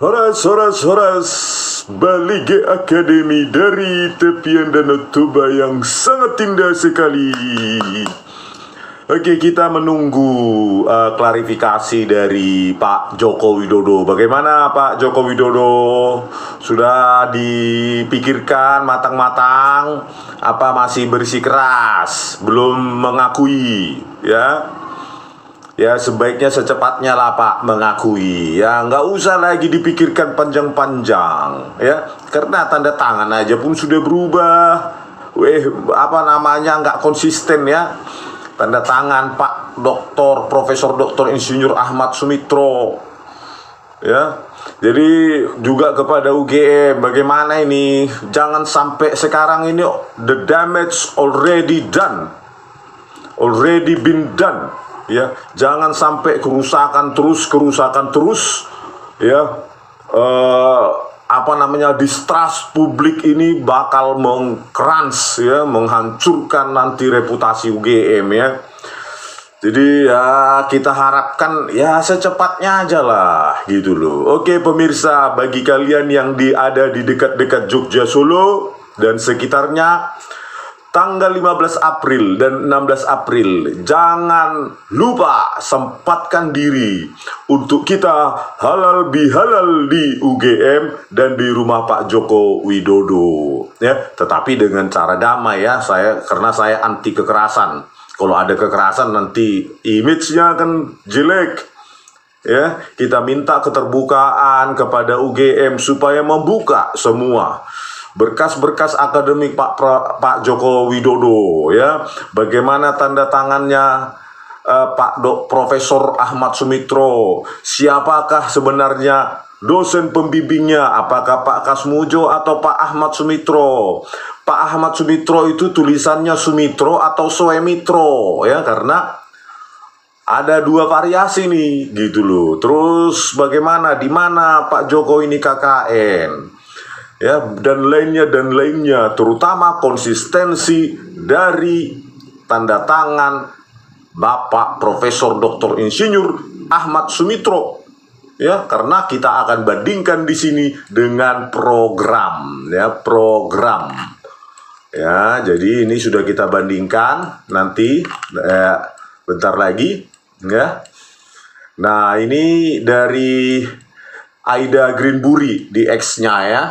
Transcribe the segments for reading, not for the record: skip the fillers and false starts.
Horas, Balige Akademi dari tepian Danau Toba yang sangat indah sekali. Oke, kita menunggu klarifikasi dari Pak Joko Widodo. Bagaimana Pak Joko Widodo? Sudah dipikirkan matang-matang? Apa masih bersikeras? Belum mengakui, ya? Ya sebaiknya secepatnya lah Pak mengakui. Ya nggak usah lagi dipikirkan panjang-panjang, ya. Karena tanda tangan aja pun sudah berubah. Nggak konsisten, ya. Tanda tangan Pak Doktor Profesor Doktor Insinyur Ahmad Sumitro, ya. Jadi juga kepada UGM, bagaimana ini? Jangan sampai sekarang ini the damage already done, already been done, ya. Jangan sampai kerusakan terus, ya. Distrust publik ini bakal mengkrans, ya, menghancurkan nanti reputasi UGM, ya. Jadi ya kita harapkan ya secepatnya aja lah gitu loh. Oke pemirsa, bagi kalian yang ada di dekat-dekat Jogja, Solo dan sekitarnya, tanggal 15 April dan 16 April, jangan lupa sempatkan diri untuk kita halal bihalal di UGM dan di rumah Pak Joko Widodo, ya. Tetapi dengan cara damai, ya. Karena saya anti kekerasan. Kalau ada kekerasan nanti image-nya akan jelek, ya. Kita minta keterbukaan kepada UGM supaya membuka semua berkas-berkas akademik Pak Joko Widodo, ya. Bagaimana tanda tangannya Profesor Ahmad Sumitro? Siapakah sebenarnya dosen pembimbingnya? Apakah Pak Kasmujo atau Pak Ahmad Sumitro? Pak Ahmad Sumitro itu tulisannya Sumitro atau Soemitro, ya, karena ada dua variasi nih, gitu loh. Terus bagaimana, di mana Pak Joko ini KKN, ya, dan lainnya, terutama konsistensi dari tanda tangan Bapak Profesor Dr. Insinyur Ahmad Sumitro, ya, karena kita akan bandingkan di sini dengan program, ya, ya. Jadi ini sudah kita bandingkan nanti bentar lagi, ya. Nah ini dari Aida Greenbury di X-nya, ya.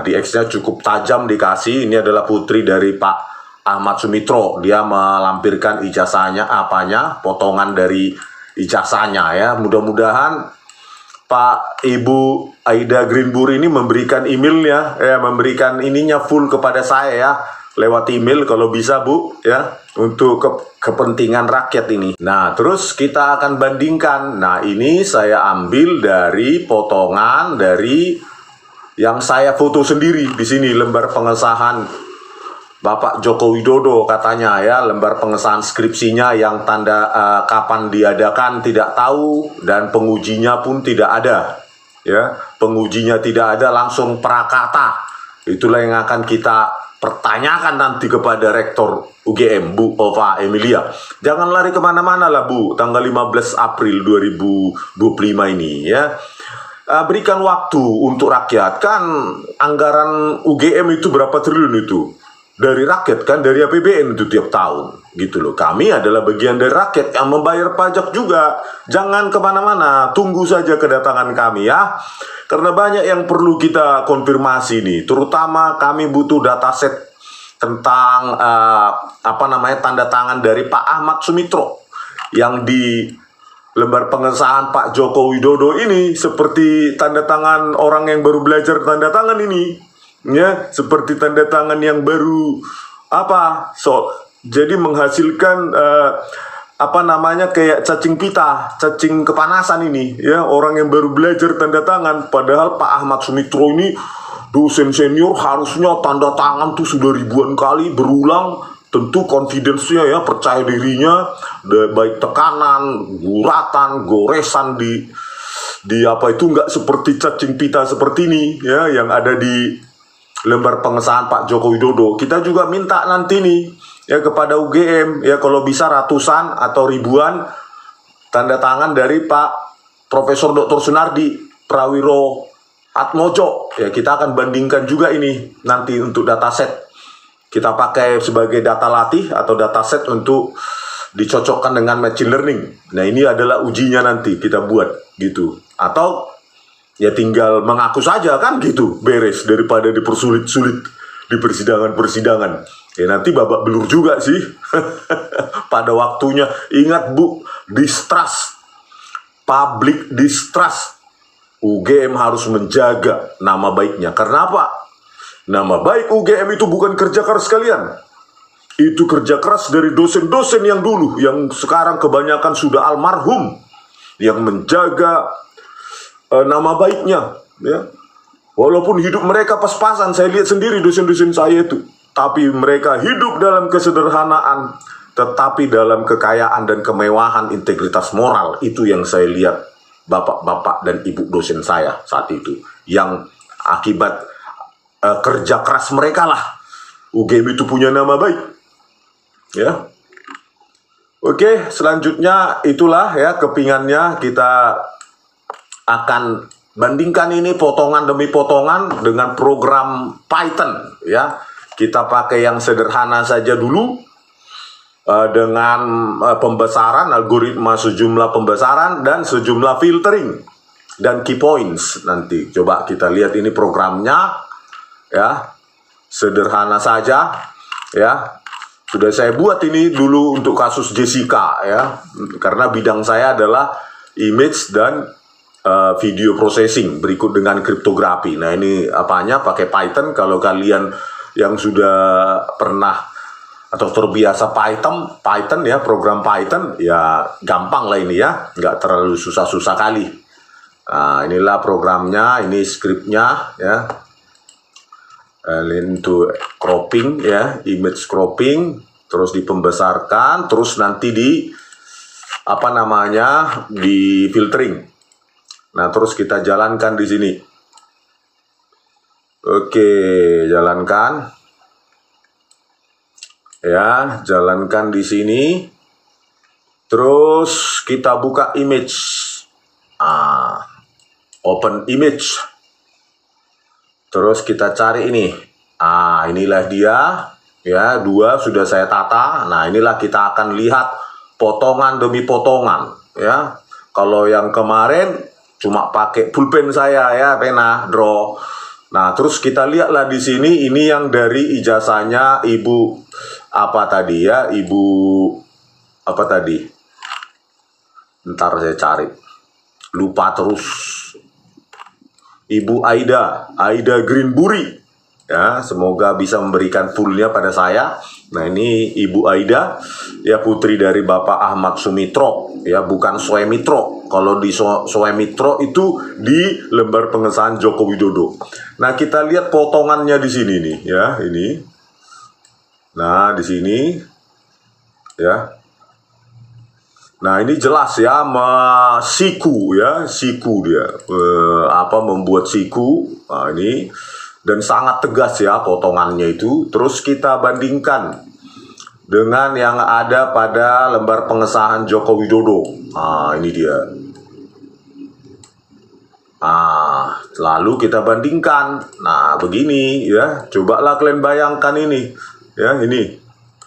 Di X-nya cukup tajam dikasih. Ini adalah putri dari Pak Ahmad Sumitro. Dia melampirkan ijazahnya, potongan dari ijazahnya, ya. Mudah-mudahan Pak Ibu Aida Greenbury ini memberikan emailnya, ya, memberikan ininya full kepada saya, ya, lewat email kalau bisa, Bu, ya, untuk kepentingan rakyat ini. Nah, terus kita akan bandingkan. Nah, ini saya ambil dari potongan dari yang saya foto sendiri di sini, lembar pengesahan Bapak Joko Widodo, katanya, ya, lembar pengesahan skripsinya yang tanda kapan diadakan tidak tahu, dan pengujinya pun tidak ada, ya. Pengujinya tidak ada, langsung prakata. Itulah yang akan kita pertanyakan nanti kepada Rektor UGM, Bu Ova Emilia. Jangan lari kemana-mana lah, Bu, tanggal 15 April 2025 ini, ya. Berikan waktu untuk rakyat. Kan anggaran UGM itu berapa triliun itu? Dari rakyat, kan, dari APBN itu tiap tahun, gitu loh. Kami adalah bagian dari rakyat yang membayar pajak juga. Jangan kemana-mana, tunggu saja kedatangan kami, ya. Karena banyak yang perlu kita konfirmasi nih, terutama kami butuh dataset tentang tanda tangan dari Pak Ahmad Sumitro yang di lembar pengesahan Pak Joko Widodo ini seperti tanda tangan orang yang baru belajar tanda tangan ini, ya, seperti tanda tangan yang baru jadi menghasilkan kayak cacing pita, cacing kepanasan ini, ya, orang yang baru belajar tanda tangan. Padahal Pak Ahmad Sumitro ini dosen senior, harusnya tanda tangan tuh sudah ribuan kali berulang. Tentu confidence-nya, ya, percaya dirinya, baik tekanan, guratan, goresan di nggak seperti cacing pita seperti ini, ya, yang ada di lembar pengesahan Pak Joko Widodo. Kita juga minta nanti nih, ya, kepada UGM, ya, kalau bisa ratusan atau ribuan tanda tangan dari Pak Profesor Dr. Sunardi, Prawiro Atmojo. Ya, kita akan bandingkan juga ini nanti untuk dataset. Kita pakai sebagai data latih atau dataset untuk dicocokkan dengan machine learning. Nah, ini adalah ujinya nanti kita buat gitu. Atau ya tinggal mengaku saja kan gitu, beres daripada dipersulit-sulit di persidangan-persidangan. Ya nanti babak belur juga sih pada waktunya. Ingat Bu, distrust, public distrust. UGM harus menjaga nama baiknya. Karena apa? Nama baik UGM itu bukan kerja keras kalian. Itu kerja keras dari dosen-dosen yang dulu, yang sekarang kebanyakan sudah almarhum, yang menjaga nama baiknya. Ya. Walaupun hidup mereka pas-pasan, saya lihat sendiri dosen-dosen saya itu. Tapi mereka hidup dalam kesederhanaan, tetapi dalam kekayaan dan kemewahan, integritas moral. Itu yang saya lihat bapak-bapak dan ibu dosen saya saat itu, yang akibat kerja keras mereka lah UGM itu punya nama baik. Ya, oke, selanjutnya itulah ya kepingannya. Kita akan bandingkan ini potongan demi potongan dengan program Python. Ya, kita pakai yang sederhana saja dulu. Dengan pembesaran, algoritma sejumlah pembesaran dan sejumlah filtering dan key points. Nanti coba kita lihat ini programnya, ya, sederhana saja, ya. Sudah saya buat ini dulu untuk kasus Jessica, ya, karena bidang saya adalah image dan video processing berikut dengan kriptografi. Nah, ini apanya pakai Python. Kalau kalian yang sudah pernah atau terbiasa Python ya, program Python ya gampang lah ini ya, nggak terlalu susah-susah kali. Nah, inilah programnya, ini scriptnya ya, into cropping ya, image cropping, terus dipembesarkan, terus nanti di apa namanya, di filtering. Nah, terus kita jalankan di sini. Oke, jalankan. Ya, jalankan di sini. Terus kita buka image. Open image. Terus kita cari ini. Inilah dia. Ya, 2 sudah saya tata. Nah, inilah kita akan lihat potongan demi potongan. Ya, kalau yang kemarin cuma pakai pulpen saya ya, pena, draw. Nah, terus kita lihatlah di sini, ini yang dari ijazahnya Ibu apa tadi ya, Ibu apa tadi? Ntar saya cari. Lupa terus. Ibu Aida Greenbury. Ya, semoga bisa memberikan fullnya pada saya. Nah, ini Ibu Aida, ya, putri dari Bapak Ahmad Sumitro, ya, bukan Suemitro. Kalau di Suemitro itu di lembar pengesahan Joko Widodo. Nah, kita lihat potongannya di sini nih, ya, ini. Nah, di sini, ya. Nah, ini jelas ya, siku ya, siku dia, membuat siku. Nah, ini. Dan sangat tegas ya potongannya itu. Terus kita bandingkan dengan yang ada pada lembar pengesahan Joko Widodo. Nah, ini dia. Nah, lalu kita bandingkan. Nah, begini ya. Cobalah kalian bayangkan ini. Ya, ini.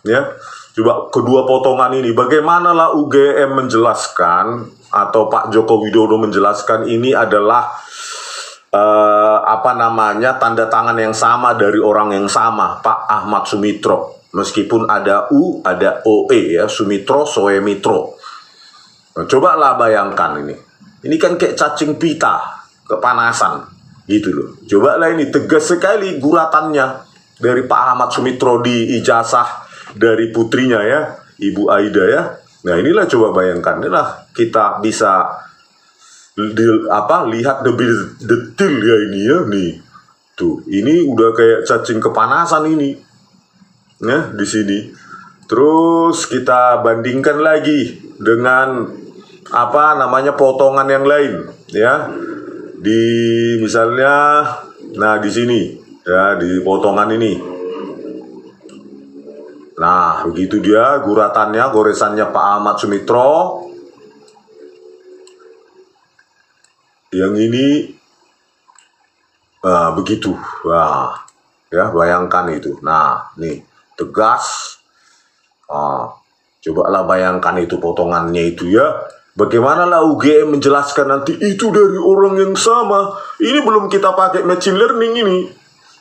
Ya. Coba kedua potongan ini. Bagaimana lah UGM menjelaskan atau Pak Joko Widodo menjelaskan ini adalah tanda tangan yang sama dari orang yang sama, Pak Ahmad Sumitro. Meskipun ada U, ada OE ya, Sumitro, Soemitro. Nah, cobalah bayangkan ini. Ini kan kayak cacing pita, kepanasan gitu loh. Cobalah ini tegas sekali guratannya dari Pak Ahmad Sumitro di ijazah dari putrinya ya, Ibu Aida ya. Nah, inilah coba bayangkan, inilah kita bisa lihat lebih detail ya ini ya nih. Tuh, ini udah kayak cacing kepanasan ini. Ya, di sini. Terus kita bandingkan lagi dengan potongan yang lain ya. Di misalnya nah di sini ya, di potongan ini. Nah, begitu dia guratannya, goresannya Pak Ahmad Sumitro. Yang ini begitu. Wah, ya bayangkan itu. Nah, nih tegas. Cobalah bayangkan itu potongannya itu ya. Bagaimana lah UGM menjelaskan nanti itu dari orang yang sama. Ini belum kita pakai machine learning ini.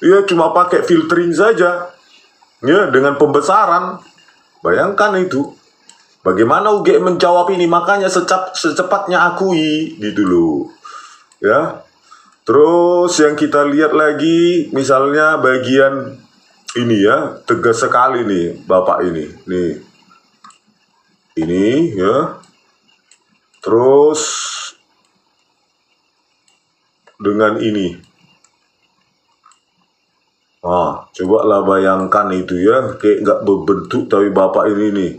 Ya cuma pakai filtering saja. Ya dengan pembesaran. Bayangkan itu. Bagaimana UGM menjawab ini? Makanya secepatnya akui gitu loh. Ya. Terus yang kita lihat lagi misalnya bagian ini ya, tegas sekali nih Bapak ini. Nih. Ini ya. Terus dengan ini. Cobalah bayangkan itu ya, kayak nggak berbentuk tapi Bapak ini nih.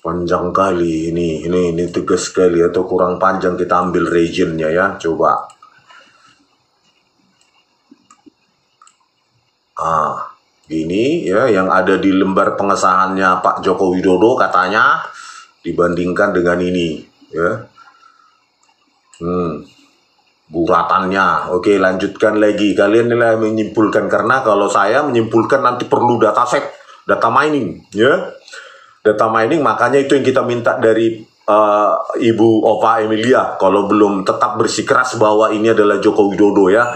Panjang kali ini tegas sekali atau kurang panjang, kita ambil regionnya ya, coba. Ini ya yang ada di lembar pengesahannya Pak Joko Widodo katanya dibandingkan dengan ini ya. Buratannya. Oke, lanjutkan lagi. Kalian nilai menyimpulkan, karena kalau saya menyimpulkan nanti perlu dataset, data mining ya. Data mining, makanya itu yang kita minta dari Ibu Ova Emilia. Kalau belum tetap bersikeras bahwa ini adalah Joko Widodo ya.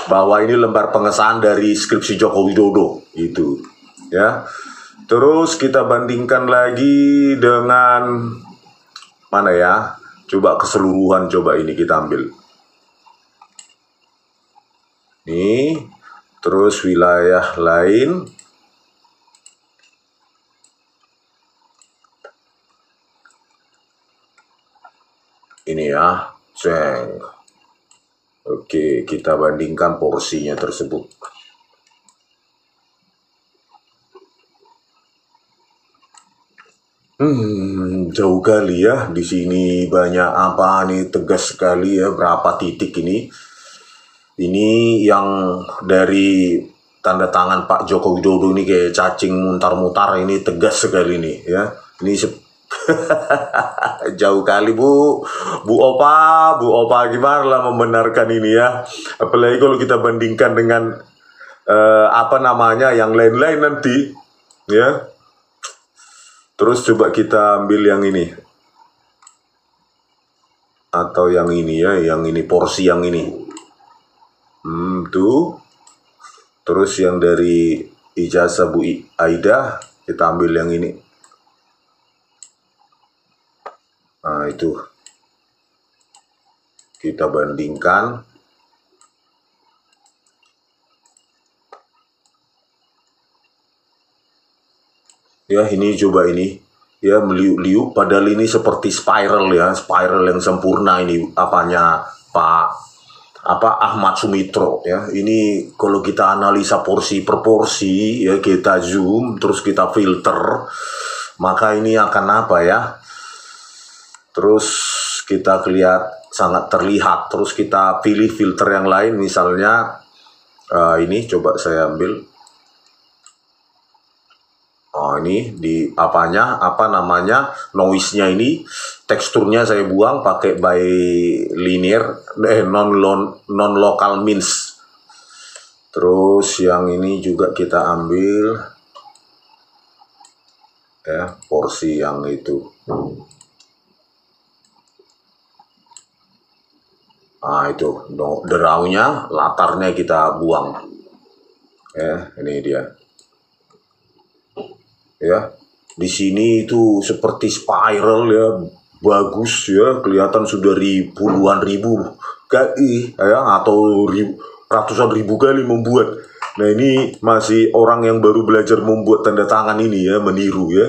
Bahwa ini lembar pengesahan dari skripsi Joko Widodo itu ya. Terus kita bandingkan lagi dengan mana ya? Coba keseluruhan, coba ini kita ambil. Nih, terus wilayah lain. Ini ya, ceng. Oke, kita bandingkan porsinya tersebut. Jauh kali ya. Di sini banyak apa nih, tegas sekali ya, berapa titik ini. Ini yang dari tanda tangan Pak Joko Widodo ini kayak cacing mutar-mutar, ini tegas sekali nih ya. Ini jauh kali Bu Opa gimana lah membenarkan ini ya. Apalagi kalau kita bandingkan dengan apa namanya yang lain-lain nanti ya. Terus coba kita ambil yang ini atau yang ini ya, yang ini porsi yang ini. Tuh. Terus yang dari ijazah Bu Aida kita ambil yang ini. Nah, itu. Kita bandingkan. Ya, ini coba ini. Ya, meliuk-liuk padahal ini seperti spiral ya, spiral yang sempurna ini apanya Pak Ahmad Sumitro ya. Ini kalau kita analisa porsi per porsi ya, kita zoom terus kita filter, maka ini akan apa ya? Terus kita lihat sangat terlihat. Terus kita pilih filter yang lain, misalnya ini coba saya ambil. Ini di apa namanya, noise-nya ini, teksturnya saya buang pakai by linear, non local means. Terus yang ini juga kita ambil ya, porsi yang itu. Itu deraunya, latarnya kita buang ya. Ini dia ya. Di sini itu seperti spiral ya, bagus ya, kelihatan sudah puluhan ribu kali ya, atau ratusan ribu kali membuat. Nah, ini masih orang yang baru belajar membuat tanda tangan ini ya, meniru ya.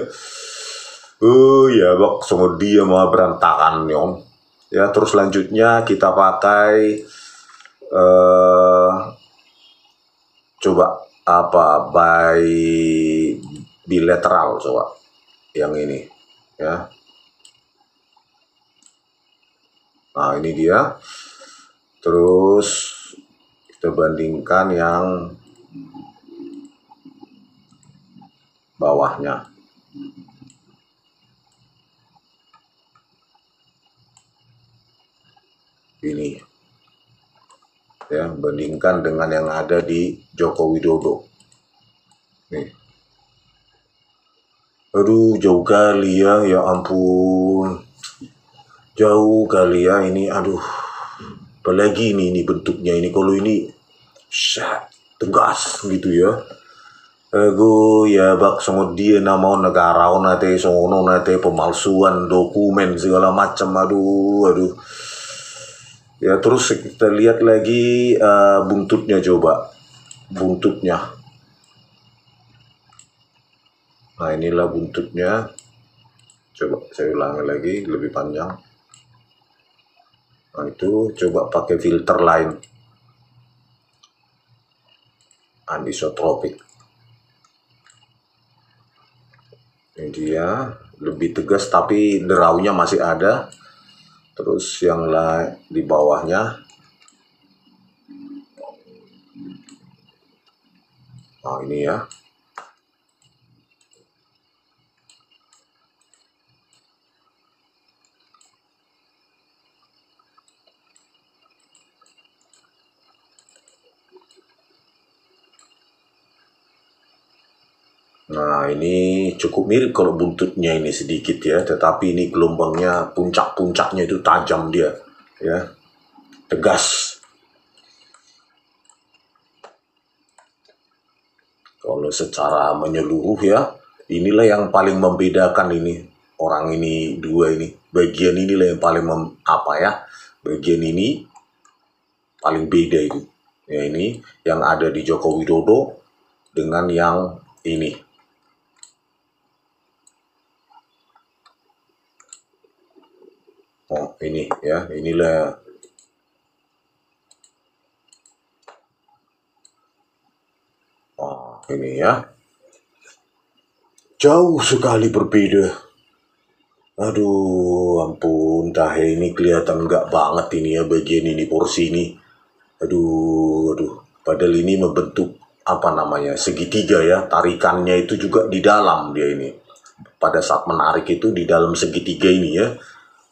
Ya bak, semua dia mau berantakan nyom ya. Terus selanjutnya kita pakai coba apa, bilateral, coba yang ini ya. Nah, ini dia. Terus kita bandingkan yang bawahnya. ini ya, bandingkan dengan yang ada di Joko Widodo nih. Aduh, jauh kali ya, ya ampun, jauh kali ya ini. Aduh, apalagi ini bentuknya ini, kalau ini tegas gitu ya. Ego ya bak songo dia nama negara nate songono nate pemalsuan dokumen segala macam. Aduh, aduh. Ya terus kita lihat lagi buntutnya, coba buntutnya. Nah inilah buntutnya. Coba saya ulangi lagi lebih panjang. Nah itu coba pakai filter lain, anisotropik. Ini dia lebih tegas tapi deraunya masih ada. Terus yang lain di bawahnya. Nah ini ya. Nah ini cukup mirip kalau buntutnya ini sedikit ya, tetapi ini gelombangnya puncak-puncaknya itu tajam dia ya, tegas. Kalau secara menyeluruh ya, inilah yang paling membedakan ini orang ini dua ini. Bagian inilah yang paling apa ya? Bagian ini paling beda itu. Ya ini yang ada di Joko Widodo dengan yang ini. Oh, ini ya, inilah. Oh, ini ya. Jauh sekali berbeda. Aduh, ampun, tahe ini kelihatan enggak banget ini ya, bagian ini, porsi ini. Aduh, aduh. Padahal ini membentuk apa namanya, segitiga ya. Tarikannya itu juga di dalam dia ini. Pada saat menarik itu di dalam segitiga ini ya.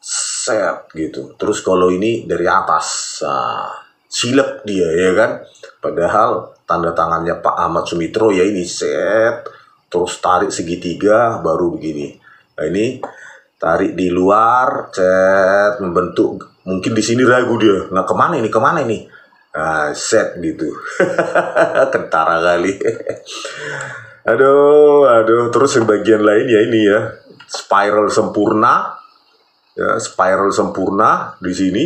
Set gitu. Terus kalau ini dari atas, nah, silep dia ya kan. Padahal tanda tangannya Pak Ahmad Sumitro ya ini set. Terus tarik segitiga baru begini. Nah ini tarik di luar, set, membentuk. Mungkin di sini ragu dia. Nah kemana ini, kemana ini? Nah, set gitu. Kentara kali. Aduh, aduh. Terus yang bagian lain ya ini ya. Spiral sempurna. Ya, spiral sempurna di sini.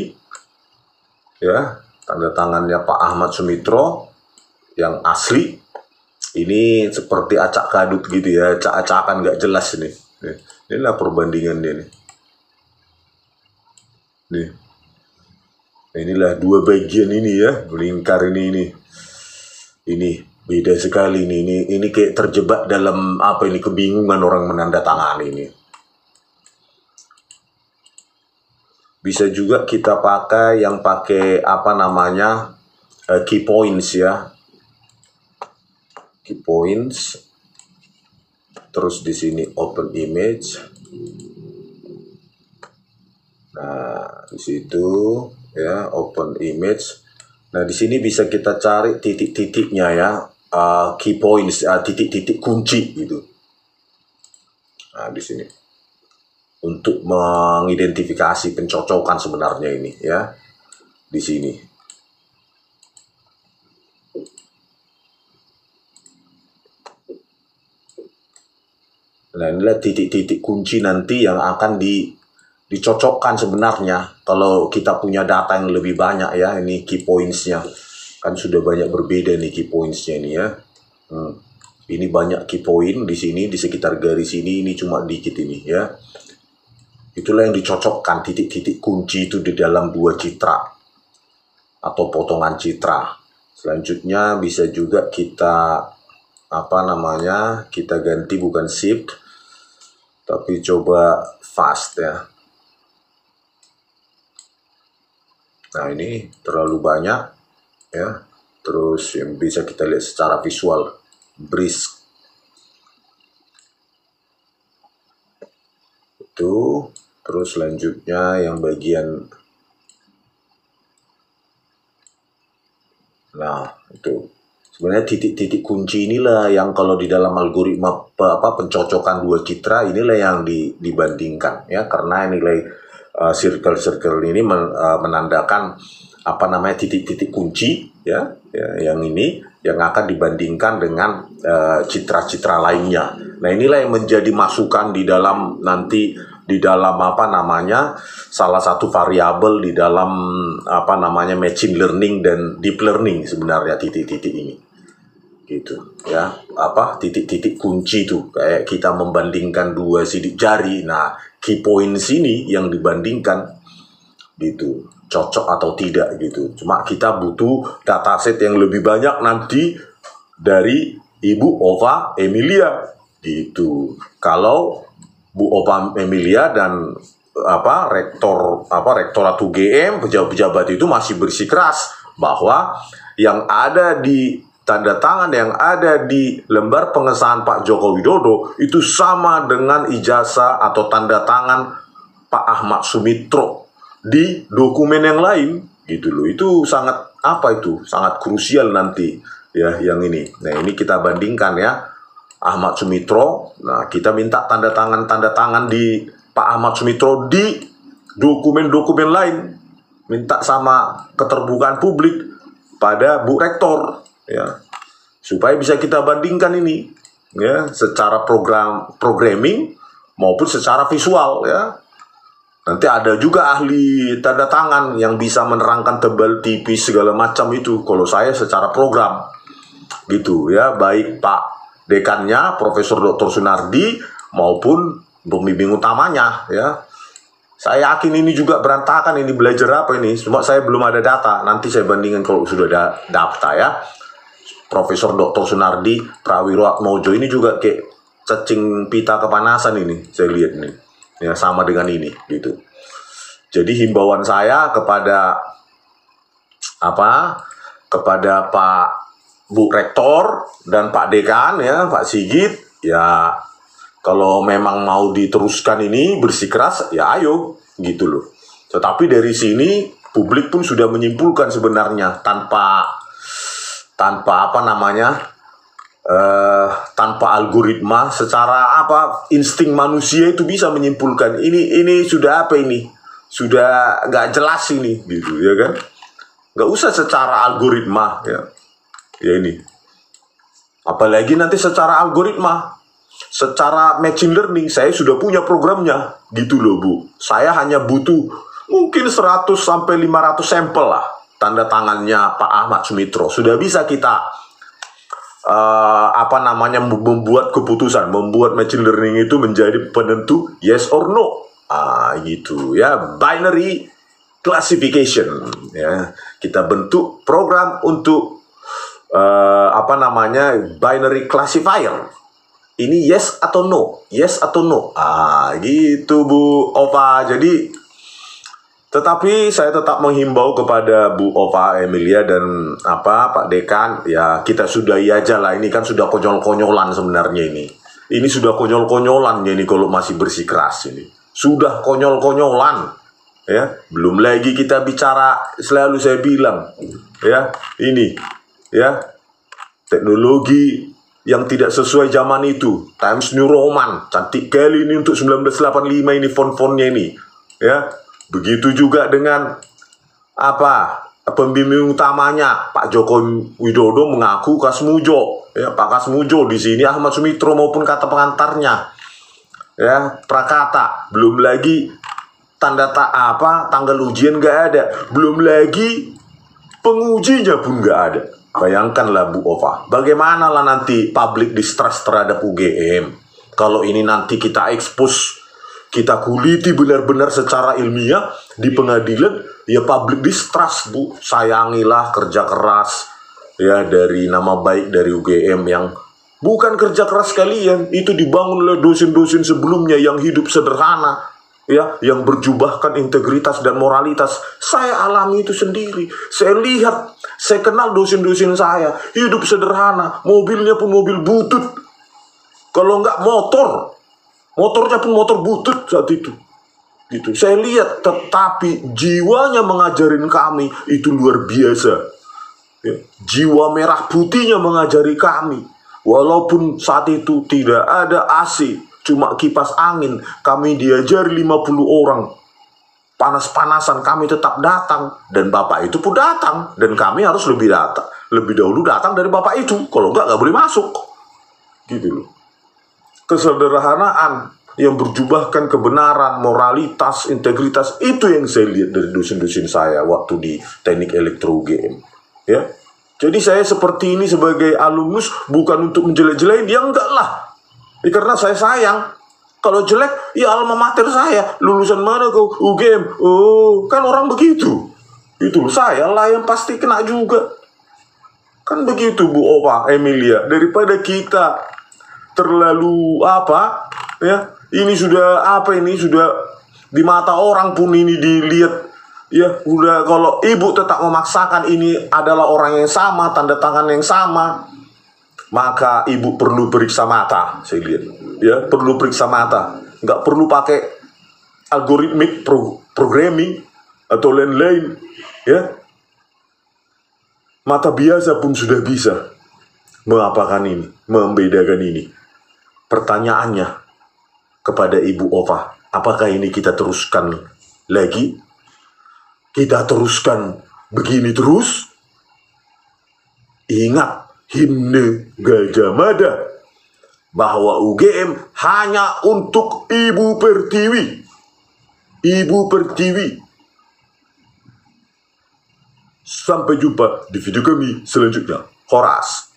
Ya, tanda tangannya Pak Ahmad Sumitro yang asli. Ini seperti acak kadut gitu ya, acak-acakan nggak jelas ini. Inilah perbandingan dia nih. Nih. Inilah dua bagian ini ya, melingkar ini. Ini beda sekali nih. Ini kayak terjebak dalam apa ini, kebingungan orang menandatangani ini. Bisa juga kita pakai yang pakai apa namanya, key points ya. Key points. Terus di sini open image. Nah, di situ ya open image. Nah, di sini bisa kita cari titik-titiknya ya, key points, titik-titik kunci gitu. Nah, di sini untuk mengidentifikasi pencocokan sebenarnya ini ya, di sini. Nah, inilah titik-titik kunci nanti yang akan dicocokkan sebenarnya. Kalau kita punya data yang lebih banyak ya, ini key points-nya. Kan sudah banyak berbeda nih key points-nya ini ya. Ini banyak key point di sini, di sekitar garis ini cuma dikit ini ya. Itulah yang dicocokkan, titik-titik kunci itu di dalam dua citra atau potongan citra. Selanjutnya bisa juga kita apa namanya, kita ganti bukan shift tapi coba fast ya. Nah ini terlalu banyak ya. Terus yang bisa kita lihat secara visual, brisk itu. Terus selanjutnya yang bagian Nah, itu sebenarnya titik-titik kunci inilah yang kalau di dalam algoritma pencocokan dua citra inilah yang dibandingkan ya, karena nilai circle-circle ini menandakan apa namanya titik-titik kunci ya, yang ini yang akan dibandingkan dengan citra-citra lainnya. Nah, inilah yang menjadi masukan di dalam nanti di dalam apa namanya salah satu variabel di dalam apa namanya machine learning dan deep learning sebenarnya titik-titik ini gitu ya, apa titik-titik kunci tuh kayak kita membandingkan dua sidik jari. Nah, key points ini yang dibandingkan gitu, cocok atau tidak gitu. Cuma kita butuh dataset yang lebih banyak nanti dari Ibu Ova Emilia gitu. Kalau Bu Ova Emilia dan rektorat UGM, pejabat-pejabat itu masih bersikeras bahwa yang ada di tanda tangan yang ada di lembar pengesahan Pak Joko Widodo itu sama dengan ijazah atau tanda tangan Pak Ahmad Sumitro di dokumen yang lain gitu loh. Itu sangat sangat krusial nanti ya yang ini. Nah, ini kita bandingkan ya, Ahmad Sumitro. Nah, kita minta tanda tangan di Pak Ahmad Sumitro di dokumen-dokumen lain, minta sama keterbukaan publik pada Bu Rektor ya, supaya bisa kita bandingkan ini ya secara programming maupun secara visual ya. Nanti ada juga ahli tanda tangan yang bisa menerangkan tebal tipis segala macam itu. Kalau saya secara program gitu ya, baik Pak dekannya Profesor Dr. Sunardi maupun pembimbing utamanya ya. Saya yakin ini juga berantakan, ini belajar apa ini. Cuma saya belum ada data. Nanti saya bandingkan kalau sudah ada data ya. Profesor Dr. Sunardi Prawiro Atmojo ini juga kayak cacing pita kepanasan ini, saya lihat ini. Ya, sama dengan ini gitu. Jadi himbauan saya kepada kepada Pak Bu Rektor dan Pak Dekan ya, Pak Sigit ya, kalau memang mau diteruskan ini bersikeras ya ayo gitu loh. Tetapi dari sini publik pun sudah menyimpulkan sebenarnya tanpa tanpa algoritma, secara insting manusia itu bisa menyimpulkan ini sudah sudah nggak jelas ini gitu ya kan, nggak usah secara algoritma ya ini, apalagi nanti secara algoritma, secara machine learning saya sudah punya programnya gitu loh Bu. Saya hanya butuh mungkin 100 sampai 500 sampel lah tanda tangannya Pak Ahmad Sumitro, sudah bisa kita membuat keputusan, membuat machine learning itu menjadi penentu yes or no gitu ya, binary classification ya. Kita bentuk program untuk binary classifier, ini yes atau no gitu Bu Ova. Jadi tetapi saya tetap menghimbau kepada Bu Ova Emilia dan Pak Dekan ya, kita sudahi aja lah, ini kan sudah konyol-konyolan sebenarnya ini. Ini sudah konyol-konyolan ya ini, kalau masih bersikeras ini. Sudah konyol-konyolan ya. Belum lagi kita bicara, selalu saya bilang ya, ini ya teknologi yang tidak sesuai zaman itu. Times New Roman, cantik kali ini untuk 1985 ini font-fontnya ini ya. Begitu juga dengan pembimbing utamanya Pak Joko Widodo mengaku Kasmujo ya, Pak Kasmujo di sini Ahmad Sumitro maupun kata pengantarnya ya, prakata. Belum lagi tanggal ujian nggak ada, belum lagi pengujinya pun nggak ada. Bayangkanlah Bu Ova, bagaimana lah nanti public distrust terhadap UGM kalau ini nanti kita expose, kita kuliti benar-benar secara ilmiah di pengadilan ya. Public distrust Bu, sayangilah kerja keras ya dari nama baik dari UGM yang bukan kerja keras kalian, itu dibangun oleh dosen-dosen sebelumnya yang hidup sederhana ya, yang berjubahkan integritas dan moralitas. Saya alami itu sendiri, saya lihat, saya kenal dosen-dosen saya hidup sederhana, mobilnya pun mobil butut, kalau nggak motornya pun motor butut saat itu gitu. Saya lihat, tetapi jiwanya mengajarin kami itu luar biasa Ya, jiwa merah putihnya mengajari kami. Walaupun saat itu tidak ada AC, cuma kipas angin, kami diajari 50 orang. Panas-panasan kami tetap datang, dan bapak itu pun datang, dan kami harus lebih dahulu datang dari bapak itu. Kalau nggak boleh masuk. Gitu loh. Kesederhanaan yang berjubahkan kebenaran, moralitas, integritas, itu yang saya lihat dari dosen-dosen saya waktu di teknik elektro UGM. Ya, jadi saya seperti ini sebagai alumnus bukan untuk menjelek-jelekin, ya enggak lah. Ya, karena saya sayang. Kalau jelek, ya alma mater saya. Lulusan mana kau? UGM. Oh, kan orang begitu. Itu saya lah yang pasti kena juga. Kan begitu Bu Opa, Emilia. Daripada kita terlalu apa, ya, ini sudah apa, ini sudah di mata orang pun ini dilihat. Ya, udah, kalau ibu tetap memaksakan ini adalah orang yang sama, tanda tangan yang sama, maka ibu perlu periksa mata, saya lihat. Ya, perlu periksa mata. Nggak perlu pakai algoritmik programming atau lain-lain. Ya, mata biasa pun sudah bisa mengapakan ini, membedakan ini. Pertanyaannya kepada Ibu Ova, apakah ini kita teruskan lagi? Kita teruskan begini terus? Ingat himne Gajah Mada, bahwa UGM hanya untuk Ibu Pertiwi. Ibu Pertiwi. Sampai jumpa di video kami selanjutnya. Horas.